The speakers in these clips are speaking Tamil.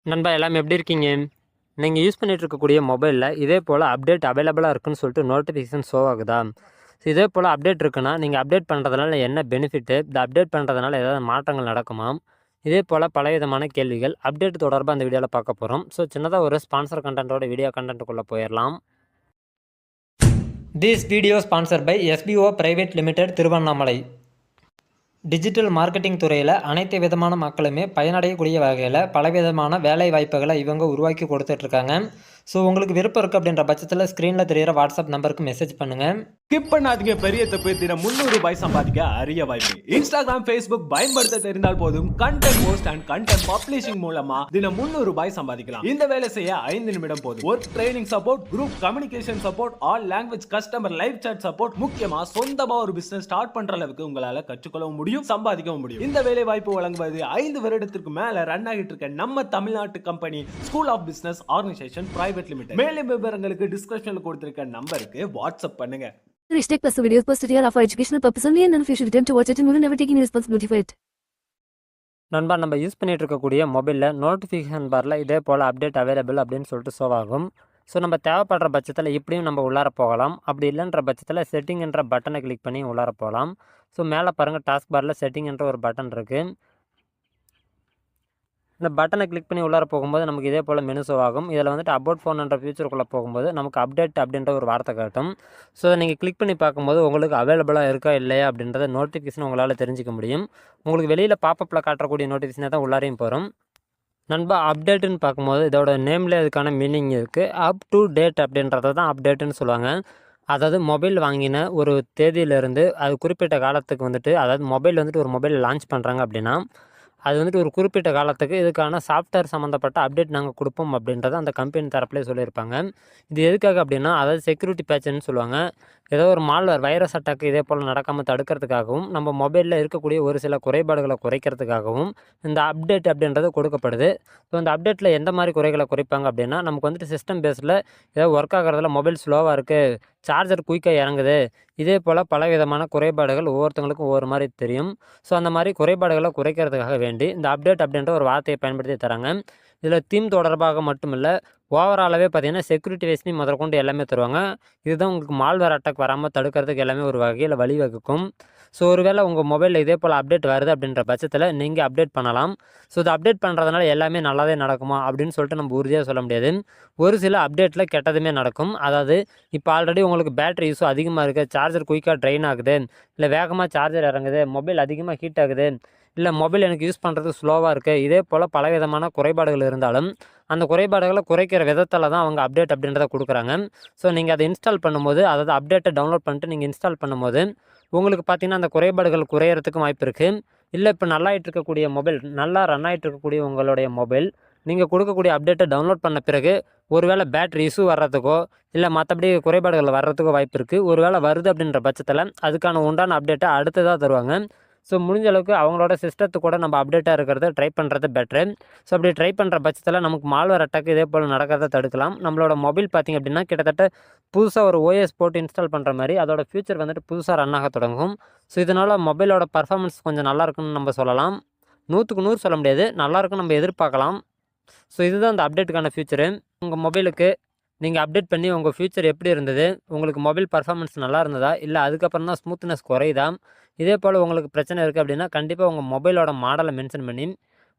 நண்பா எல்லாமே எப்படி இருக்கீங்க? நீங்க யூஸ் பண்ணிட்டு இருக்கக்கூடிய மொபைல்ல இதே போல அப்டேட் அவைலபிளா இருக்குன்னு சொல்லிட்டு நோட்டிஃபிகேஷன் ஷோ ஆகுதா? இதே போல அப்டேட் இருக்குன்னா, நீங்க அப்டேட் பண்றதுனால என்ன பெனிஃபிட்டு? இந்த அப்டேட் பண்றதுனால ஏதாவது மாற்றங்கள் நடக்குமா? இதே போல பலவிதமான கேள்விகள் அப்டேட் தொடர்பா இந்த வீடியோல பார்க்க போறோம். சின்னதா ஒரு ஸ்பான்சர் கன்டென்ட்டோட வீடியோ கன்டென்ட்க்குள்ள போயிரலாம். This video sponsor by SPO private limited Tiruvannamalai. Digital marketing துறையில் அனைத்து விதமான மக்களுமே பயனடையக்கூடிய வகையில் பலவிதமான வேலை வாய்ப்புகளை இவங்க உருவாக்கி கொடுத்துட்ருக்காங்க. ஸோ உங்களுக்கு விருப்பம் இருக்குது அப்படின்ற பட்சத்தில் ஸ்க்ரீனில் தெரிகிற வாட்ஸ்அப் நம்பருக்கு மெசேஜ் பண்ணுங்கள். ஸ்கிப் பண்ணாதீங்க. பெரிய தப்பு. தினம் 300 ரூபாய் சம்பாதிக்க அரிய வாய்ப்பு. இன்ஸ்டாகிராம், ஃபேஸ்புக் பயன்படுத்த தெரிந்தால் போதும். Content post and content publishing மூலமா தினம் 300 ரூபாய் சம்பாதிக்கலாம். இந்த வேலை செய்ய 5 நிமிடம் போதும். Work training support, group communication support, all language customer live chat support, முக்கியமா சொந்தமா ஒரு பிசினஸ் ஸ்டார்ட் பண்ற அளவுக்கு உங்களால கற்றுக்கொள்ளவும் முடியும், சம்பாதிக்கவும் முடியும். இந்த வேலை வாய்ப்பு வழங்குவது 5 வருடத்திற்கு மேல ரன் ஆகிட்டு இருக்க நம்ம தமிழ்நாட்டு company school of business organisation private limited. மேலும் விவரங்களுக்கு டிஸ்கிரிப்ஷன்ல கொடுத்திருக்க நம்பருக்கு வாட்ஸ்அப் பண்ணுங்க. Hashtag plus videos posted here are for educational purpose only and none of you should attempt to watch it and will never take any responsibility for it. நண்பா நம்ம யூஸ் பண்ணிட்டு இருக்கக்கூடிய மொபைலில் நோட்டிஃபிகேஷன் பாரில் இதே போல் அப்டேட் அவைலபிள் அப்படின்னு சொல்லிட்டு ஷோ ஆகும். நம்ம தேவைப்படுற பட்சத்தில் இப்படியும் நம்ம உள்ளார போகலாம். அப்படி இல்லைன்ற பட்சத்தில் செட்டிங் என்ற பட்டனை கிளிக் பண்ணி உள்ளார போகலாம். மேலே பாருங்கள், டாஸ்க் பாரில் செட்டிங் என்ற ஒரு பட்டன் இருக்குது. இந்த பட்டனை கிளிக் பண்ணி உள்ளார போகும்போது நமக்கு இதே போல் மெனு ஷோ ஆகும். இதில் வந்துட்டு அபவுட் ஃபோன் என்ற ஃபியூச்சருக்குள்ளே போகும்போது நமக்கு அப்டேட் அப்படின்ற ஒரு வார்த்தை காட்டும். நீங்கள் கிளிக் பண்ணி பார்க்கும்போது உங்களுக்கு அவைலபிளாக இருக்கா இல்லையா அப்படின்றத நோட்டிஃபிகேஷன் உங்களால் தெரிஞ்சிக்க முடியும். உங்களுக்கு வெளியில் பாப்பப்பில் காட்டக்கூடிய நோட்டிஃபிகேஷனை தான் உள்ளாரையும் போகிறோம். நண்பா அப்டேட்டுன்னு பார்க்கும்போது இதோட நேம்லேயே அதுக்கான மீனிங் இருக்குது. அப் டு டேட் அப்படின்றத தான் அப்டேட்டுன்னு சொல்லுவாங்க. அதாவது மொபைல் வாங்கின ஒரு தேதியிலேருந்து அது குறிப்பிட்ட காலத்துக்கு வந்துட்டு, அதாவது மொபைல் வந்துட்டு ஒரு மொபைல் லான்ச் பண்ணுறாங்க அப்படின்னா, அது வந்துட்டு ஒரு குறிப்பிட்ட காலத்துக்கு இதுக்கான சாஃப்ட்வேர் சம்மந்தப்பட்ட அப்டேட் நாங்கள் கொடுப்போம் அப்படின்றத அந்த கம்பெனி தரப்புலேயே சொல்லியிருப்பாங்க. இது எதுக்காக அப்படின்னா, அதாவது செக்யூரிட்டி பேட்ச்னு சொல்லுவாங்க. ஏதோ ஒரு மால்வேர் வைரஸ் அட்டாக் இதே போல் நடக்காமல் தடுக்கிறதுக்காகவும், நம்ம மொபைலில் இருக்கக்கூடிய ஒரு சில குறைபாடுகளை குறைக்கிறதுக்காகவும் இந்த அப்டேட் அப்படின்றது கொடுக்கப்படுது. இந்த அப்டேட்டில் எந்த மாதிரி குறைகளை குறைப்பாங்க அப்படின்னா, நமக்கு வந்துட்டு சிஸ்டம் பேஸில் ஏதோ ஒர்க் ஆகிறதுல மொபைல் ஸ்லோவாக இருக்குது, சார்ஜர் குயிக்காக இறங்குது, இதே போல் பலவிதமான குறைபாடுகள் ஒவ்வொருத்தங்களுக்கும் ஒவ்வொரு மாதிரி தெரியும். அந்த மாதிரி குறைபாடுகளை குறைக்கிறதுக்காக வேண்டி இந்த அப்டேட் அப்படின்ற ஒரு வார்த்தையை பயன்படுத்தி தராங்க. இதில் தீம் தொடர்பாக மட்டும் இல்லை, ஓவராலாகவே பார்த்தீங்கன்னா செக்யூரிட்டி வைஸ்லையும் முதற்கொண்டு எல்லாமே தருவாங்க. இதுதான் உங்களுக்கு மால்வேர் அட்டாக் வராமல் தடுக்கிறதுக்கு எல்லாமே ஒரு வகையில் வழிவகுக்கும். ஒருவேளை உங்கள் மொபைலில் இதே போல் அப்டேட் வருது அப்படின்ற பட்சத்தில் நீங்கள் அப்டேட் பண்ணலாம். இது அப்டேட் பண்ணுறதுனால எல்லாமே நல்லாவே நடக்குமா அப்படின்னு சொல்லிட்டு நம்ம உறுதியாக சொல்ல முடியாது. ஒரு சில அப்டேட்டில் கெட்டதுமே நடக்கும். அதாவது இப்போ ஆல்ரெடி உங்களுக்கு பேட்டரி யூஸும் அதிகமாக இருக்குது, சார்ஜர் குயிக்காக ட்ரெயின் ஆகுது, இல்லை வேகமாக சார்ஜர் இறங்குது, மொபைல் அதிகமாக ஹீட் ஆகுது, இல்லை மொபைல் எனக்கு யூஸ் பண்ணுறது ஸ்லோவாக இருக்குது, இதே போல் பலவிதமான குறைபாடுகள் இருந்தாலும் அந்த குறைபாடுகளை குறைக்கிற விதத்தில் தான் அவங்க அப்டேட் அப்படின்றத கொடுக்குறாங்க. நீங்கள் அதை இன்ஸ்டால் பண்ணும்போது, அதாவது அப்டேட்டை டவுன்லோட் பண்ணிட்டு நீங்கள் இன்ஸ்டால் பண்ணும்போது உங்களுக்கு பார்த்தீங்கன்னா அந்த குறைபாடுகள் குறையிறதுக்கும் வாய்ப்பு இருக்குது. இல்லை இப்போ நல்லா ஆகிட்டு இருக்கக்கூடிய மொபைல், நல்லா ரன் ஆகிட்டு இருக்கக்கூடிய உங்களுடைய மொபைல் நீங்கள் கொடுக்கக்கூடிய அப்டேட்டை டவுன்லோட் பண்ண பிறகு ஒருவேளை பேட்ரி இஷ்யூ வர்றதுக்கோ இல்லை மற்றபடி குறைபாடுகள் வர்றதுக்கோ வாய்ப்பு இருக்குது. ஒருவேளை வருது அப்படின்ற பட்சத்தில் அதுக்கான உண்டான அப்டேட்டை அடுத்ததாக தருவாங்க. முடிஞ்ச அளவுக்கு அவங்களோட சிஸ்டத்துக்கு கூட நம்ம அப்டேட்டாக இருக்கிறத ட்ரை பண்ணுறது பெட்ரு. அப்படி ட்ரை பண்ணுற பட்சத்தில் நமக்கு மால்வேர் அட்டாக் இதே போல் நடக்கிறத தடுக்கலாம். நம்மளோட மொபைல் பார்த்திங்க அப்படின்னா கிட்டத்தட்ட புதுசாக ஒரு ஓஎஸ் போட்டு இன்ஸ்டால் பண்ணுற மாதிரி அதோட ஃபியூச்சர் வந்துட்டு புதுசாக ரன் ஆக தொடங்கும். இதனால் மொபைலோட பர்ஃபார்மன்ஸ் கொஞ்சம் நல்லா இருக்குன்னு நம்ம சொல்லலாம். 100க்கு 100 சொல்ல முடியாது, நல்லாயிருக்குன்னு நம்ம எதிர்பார்க்கலாம். இதுதான் அந்த அப்டேட்டுக்கான ஃபியூச்சரு. உங்கள் மொபைலுக்கு நீங்கள் அப்டேட் பண்ணி உங்கள் ஃபியூச்சர் எப்படி இருந்தது, உங்களுக்கு மொபைல் பர்ஃபார்மன்ஸ் நல்லா இருந்ததா, இல்லை அதுக்கப்புறம் தான் ஸ்மூத்னஸ் குறையுதா, இதே போல் உங்களுக்கு பிரச்சனை இருக்குது அப்படின்னா கண்டிப்பாக உங்கள் மொபைலோட மாடலை மென்ஷன் பண்ணி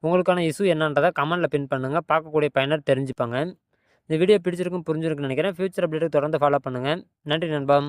உங்களுக்கான இஷ்யூ என்னன்றதை கமெண்ட்டில் பின் பண்ணுங்கள். பார்க்கக்கூடிய பயனர் தெரிஞ்சுப்பாங்க. இந்த வீடியோ பிடிச்சிருக்கும் புரிஞ்சிருக்குன்னு நினைக்கிறேன். ஃபியூச்சர் அப்டேட்டுக்கு தொடர்ந்து ஃபாலோ பண்ணுங்கள். நன்றி நண்பா.